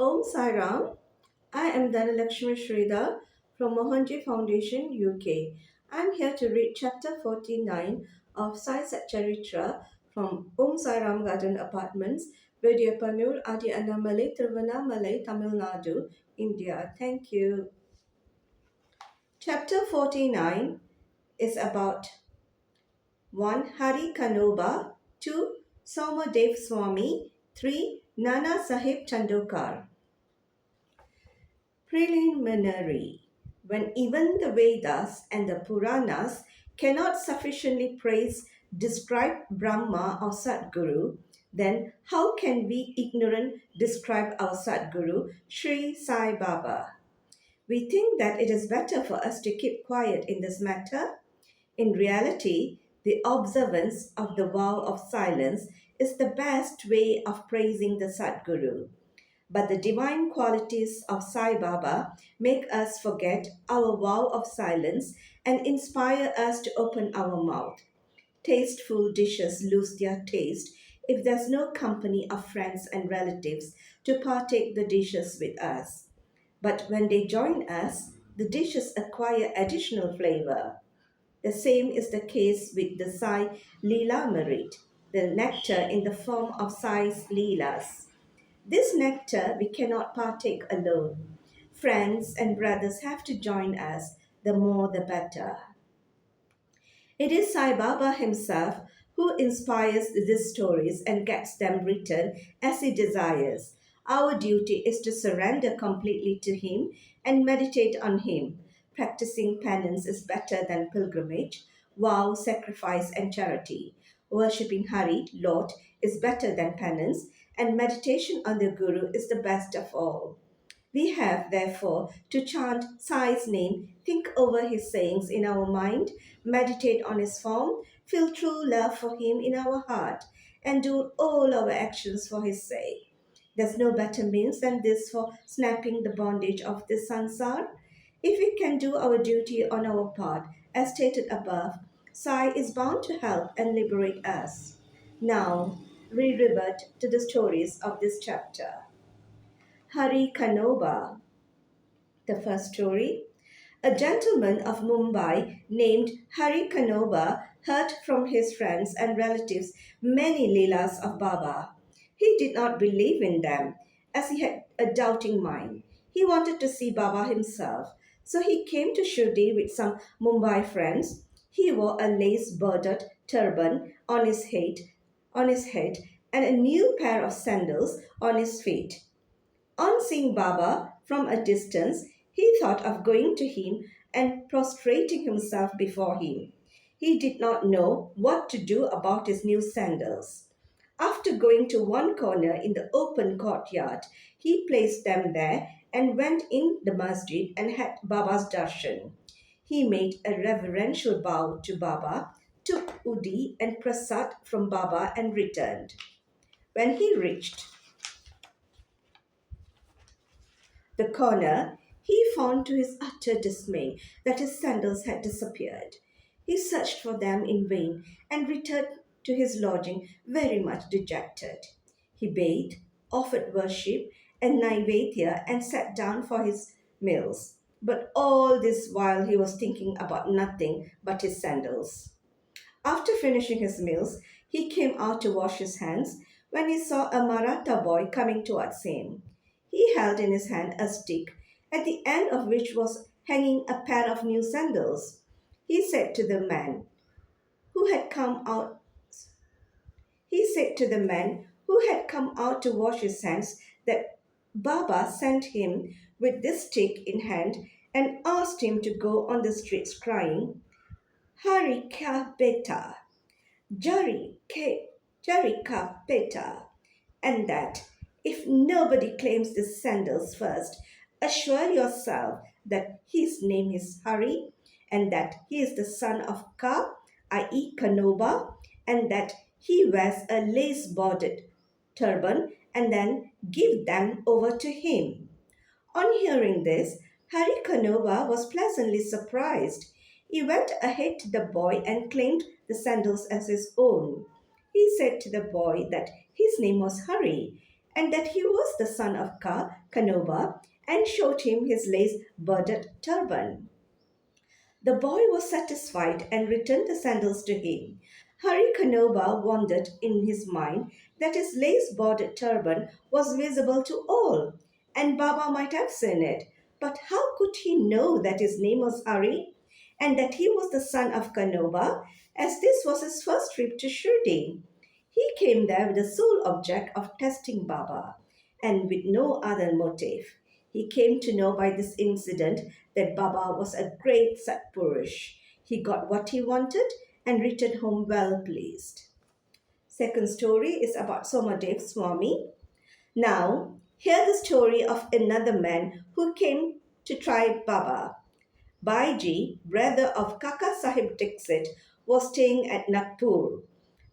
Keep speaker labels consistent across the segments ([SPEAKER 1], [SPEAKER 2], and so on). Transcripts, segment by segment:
[SPEAKER 1] Om Sai Ram. I am Dhanalakshmi Sridhar from Mohanji Foundation, UK. I am here to read chapter 49 of Sai Satcharitra from Om Sai Ram Garden Apartments, Vidyapanur, Adi Annamalai, Tiruvannamalai, Tamil Nadu, India. Thank you. Chapter 49 is about 1. Harkanoba, 2. Somadev Swami, 3. Nana Sahib Chandokar. Preliminary. When even the Vedas and the Puranas cannot sufficiently praise, describe Brahma or Sadguru, then how can we ignorant describe our Sadguru, Sri Sai Baba? We think that it is better for us to keep quiet in this matter. In reality, the observance of the vow of silence is the best way of praising the Sadguru. But the divine qualities of Sai Baba make us forget our vow of silence and inspire us to open our mouth. Tasteful dishes lose their taste if there's no company of friends and relatives to partake the dishes with us. But when they join us, the dishes acquire additional flavor. The same is the case with the Sai Leela merit, the nectar in the form of Sai's Leelas. This nectar we cannot partake alone. Friends and brothers have to join us, the more the better. It is Sai Baba himself who inspires these stories and gets them written as he desires. Our duty is to surrender completely to him and meditate on him. Practicing penance is better than pilgrimage, vow, sacrifice, and charity. Worshipping Hari, Lord, is better than penance, and meditation on the Guru is the best of all. We have, therefore, to chant Sai's name, think over his sayings in our mind, meditate on his form, feel true love for him in our heart, and do all our actions for his sake. There's no better means than this for snapping the bondage of this sansar. If we can do our duty on our part, as stated above, Sai is bound to help and liberate us. Now, we revert to the stories of this chapter. Harkanoba. The first story. A gentleman of Mumbai named Harkanoba heard from his friends and relatives many Leelas of Baba. He did not believe in them, as he had a doubting mind. He wanted to see Baba himself, so he came to Shirdi with some Mumbai friends. He wore a lace-bordered turban on his head, and a new pair of sandals on his feet. On seeing Baba from a distance, he thought of going to him and prostrating himself before him. He did not know what to do about his new sandals. After going to one corner in the open courtyard, he placed them there and went in the masjid and had Baba's darshan. He made a reverential bow to Baba, took udi and prasad from Baba and returned. When he reached the corner, he found to his utter dismay that his sandals had disappeared. He searched for them in vain and returned to his lodging very much dejected. He bathed, offered worship and naivedya, and sat down for his meals. But all this while he was thinking about nothing but his sandals. After finishing his meals, he came out to wash his hands when he saw a Maratha boy coming towards him. He held in his hand a stick, at the end of which was hanging a pair of new sandals. He said to the man who had come out he said to the man who had come out to wash his hands that Baba sent him with this stick in hand and asked him to go on the streets crying, Hari Kya Beta, Jari Ka Beta, and that if nobody claims the sandals first, assure yourself that his name is Hari and that he is the son of Ka, i.e. Kanoba, and that he wears a lace bordered turban and then give them over to him. On hearing this, Hari Kanoba was pleasantly surprised. He went ahead to the boy and claimed the sandals as his own. He said to the boy that his name was Hari and that he was the son of Kanoba, and showed him his lace bordered turban. The boy was satisfied and returned the sandals to him. Harkanoba wondered in his mind that his lace bordered turban was visible to all, and Baba might have seen it. But how could he know that his name was Hari and that he was the son of Kanoba, as this was his first trip to Shirdi? He came there with the sole object of testing Baba, and with no other motive. He came to know by this incident that Baba was a great Satpurush. He got what he wanted and returned home well pleased. Second story is about Somadev Swami. Now, hear the story of another man who came to try Baba. Baiji, brother of Kaka Sahib Dixit, was staying at Nagpur.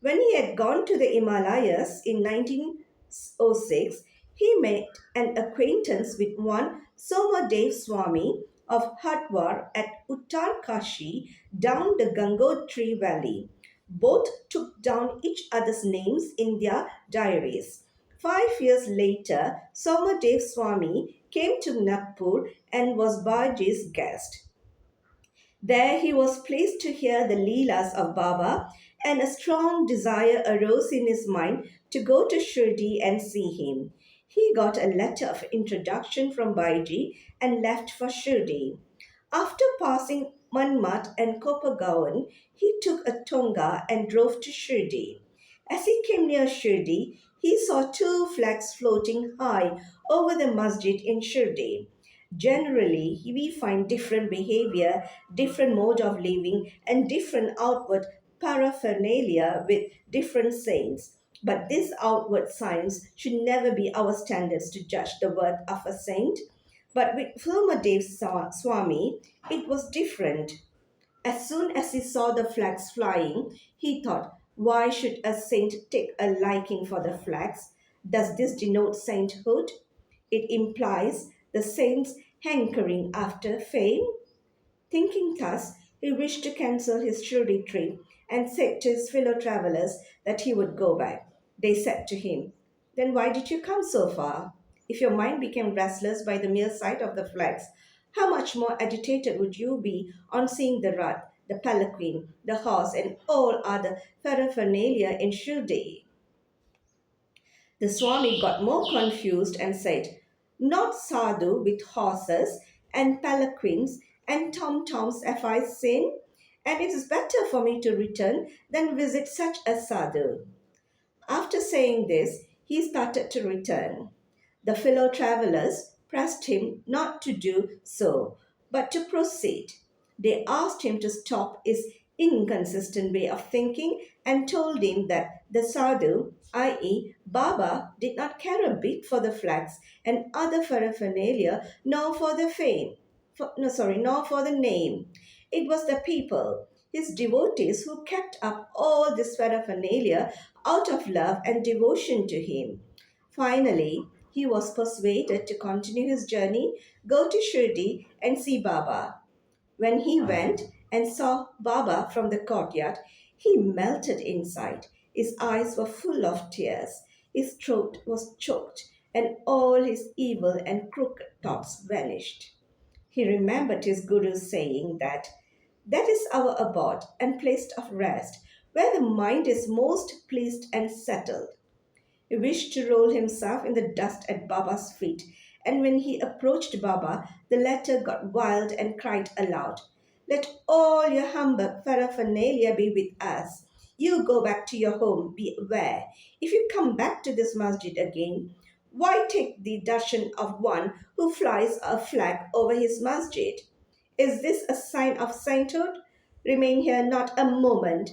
[SPEAKER 1] When he had gone to the Himalayas in 1906, he made an acquaintance with one Somadev Swami of Hatwar at Uttarkashi down the Gangotri Valley. Both took down each other's names in their diaries. 5 years later, Somadev Swami came to Nagpur and was Baji's guest. There he was pleased to hear the Leelas of Baba, and a strong desire arose in his mind to go to Shirdi and see him. He got a letter of introduction from Baiji and left for Shirdi. After passing Manmat and Kopagaon, he took a tonga and drove to Shirdi. As he came near Shirdi, he saw two flags floating high over the masjid in Shirdi. Generally, we find different behavior, different mode of living, and different outward paraphernalia with different saints. But these outward signs should never be our standards to judge the worth of a saint. But with Somadev Swami, it was different. As soon as he saw the flags flying, he thought, why should a saint take a liking for the flags? Does this denote sainthood? It implies the saint's hankering after fame. Thinking thus, he wished to cancel his Shirdi trip and said to his fellow travelers that he would go back. They said to him, then why did you come so far? If your mind became restless by the mere sight of the flags, how much more agitated would you be on seeing the rath, the palanquin, the horse, and all other paraphernalia in Shirdi? The Swami got more confused and said, not sadhu with horses and palanquins and tom-toms have I seen, and it is better for me to return than visit such a sadhu. After saying this, he started to return. The fellow travelers pressed him not to do so, but to proceed. They asked him to stop his inconsistent way of thinking and told him that the sadhu, i.e., Baba, did not care a bit for the flags and other paraphernalia, nor for the fame. Nor for the name. It was the people, his devotees, who kept up all this paraphernalia out of love and devotion to him. Finally, he was persuaded to continue his journey, go to Shirdi, and see Baba. When he went and saw Baba from the courtyard, he melted inside. His eyes were full of tears, his throat was choked, and all his evil and crooked thoughts vanished. He remembered his Guru's saying that is our abode and place of rest, where the mind is most pleased and settled. He wished to roll himself in the dust at Baba's feet, and when he approached Baba, the latter got wild and cried aloud, let all your humbug paraphernalia be with us. You go back to your home, be aware. If you come back to this masjid again, why take the darshan of one who flies a flag over his masjid? Is this a sign of sainthood? Remain here not a moment.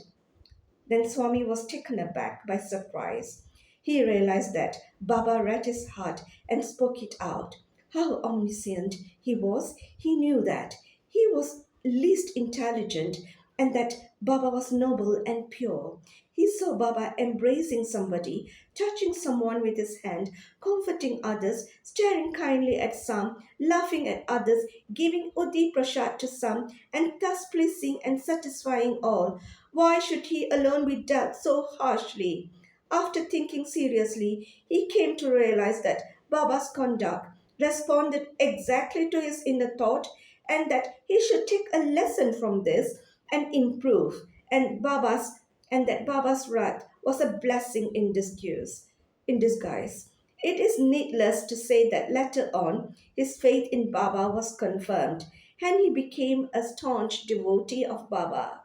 [SPEAKER 1] Then Swami was taken aback by surprise. He realized that Baba read his heart and spoke it out. How omniscient he was! He knew that he was least intelligent and that Baba was noble and pure. He saw Baba embracing somebody, touching someone with his hand, comforting others, staring kindly at some, laughing at others, giving Udi Prasad to some, and thus pleasing and satisfying all. Why should he alone be dealt so harshly? After thinking seriously, he came to realize that Baba's conduct responded exactly to his inner thought and that he should take a lesson from this and improve. And that Baba's wrath was a blessing in disguise. It is needless to say that later on his faith in Baba was confirmed and he became a staunch devotee of Baba.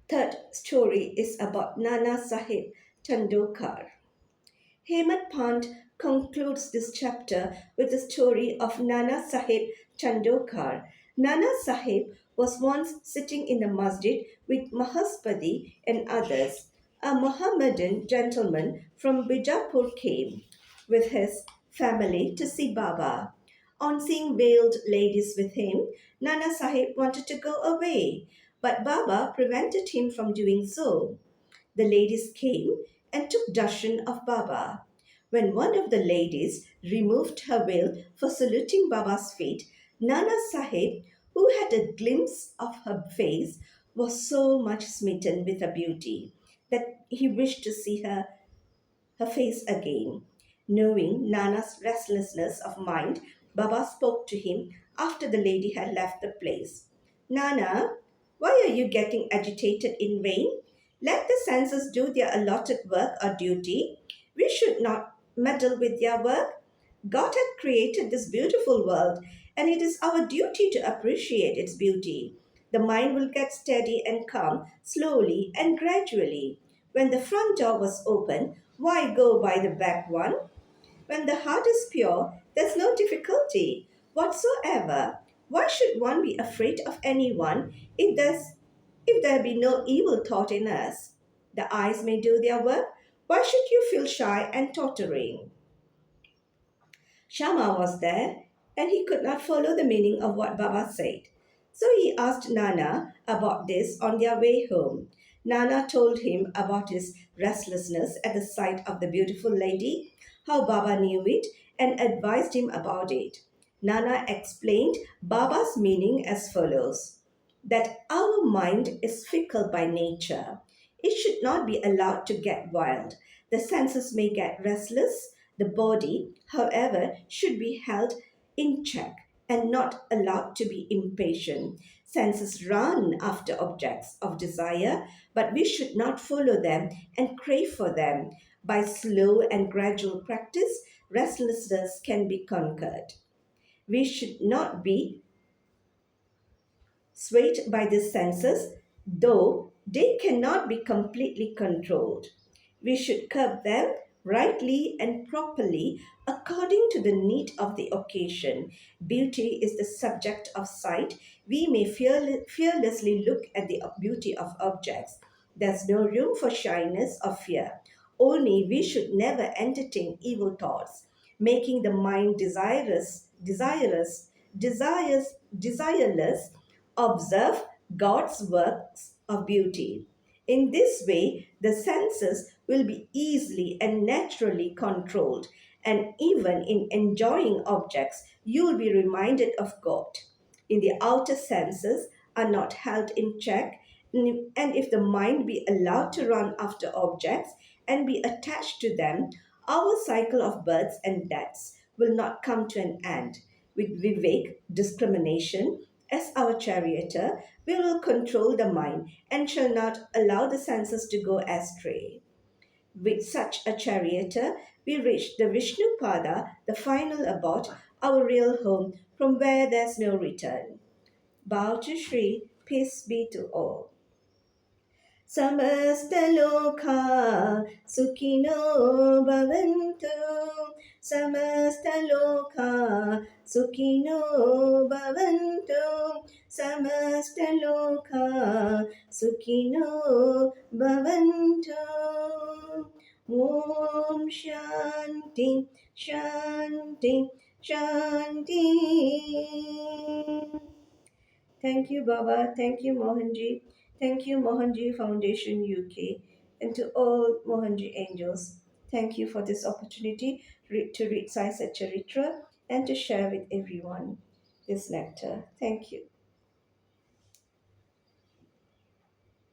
[SPEAKER 1] Third story is about Nana Sahib Tandokar. Hemant Pant concludes this chapter with the story of Nana Sahib Chandokar. Nana Sahib was once sitting in the masjid with Mahaspati and others. A Mohammedan gentleman from Bijapur came with his family to see Baba. On seeing veiled ladies with him, Nana Sahib wanted to go away, but Baba prevented him from doing so. The ladies came and took darshan of Baba. When one of the ladies removed her veil for saluting Baba's feet, Nana Sahib, who had a glimpse of her face, was so much smitten with her beauty that he wished to see her face again. Knowing Nana's restlessness of mind, Baba spoke to him after the lady had left the place. Nana, why are you getting agitated in vain? Let the senses do their allotted work or duty. We should not meddle with their work. God had created this beautiful world, and it is our duty to appreciate its beauty. The mind will get steady and calm slowly and gradually. When the front door was open, why go by the back one? When the heart is pure, there's no difficulty whatsoever. Why should one be afraid of anyone if there be no evil thought in us? The eyes may do their work. Why should you feel shy and tottering? Shama was there, and he could not follow the meaning of what Baba said. So he asked Nana about this on their way home. Nana told him about his restlessness at the sight of the beautiful lady, how Baba knew it, and advised him about it. Nana explained Baba's meaning as follows: that our mind is fickle by nature. It should not be allowed to get wild. The senses may get restless. The body, however, should be held in check and not allowed to be impatient. Senses run after objects of desire, but we should not follow them and crave for them. By slow and gradual practice, restlessness can be conquered. We should not be swayed by the senses, though they cannot be completely controlled. We should curb them rightly and properly according to the need of the occasion. Beauty is the subject of sight. We may fearlessly look at the beauty of objects. There's no room for shyness or fear. Only we should never entertain evil thoughts, making the mind desireless. Observe God's works of beauty. In this way, the senses will be easily and naturally controlled, and even in enjoying objects, you will be reminded of God. In the outer senses are not held in check, and if the mind be allowed to run after objects and be attached to them, our cycle of births and deaths will not come to an end. With Vivek, discrimination, as our charioteer, we will control the mind and shall not allow the senses to go astray. With such a charioteer, we reach the Vishnu Pada, the final abode, our real home from where there's no return. Bow to Shri, peace be to all. समस्तलोका सुखिनो भवन्तु समस्तलोका सुखिनो भवन्तु समस्तलोका सुखिनो भवन्तु ॐ शान्ति शान्ति शान्ति. Thank you, Baba. Thank you, Mohanji. Thank you, Mohanji Foundation UK, and to all Mohanji angels. Thank you for this opportunity to read Sai Satcharitra and to share with everyone this nectar. Thank you.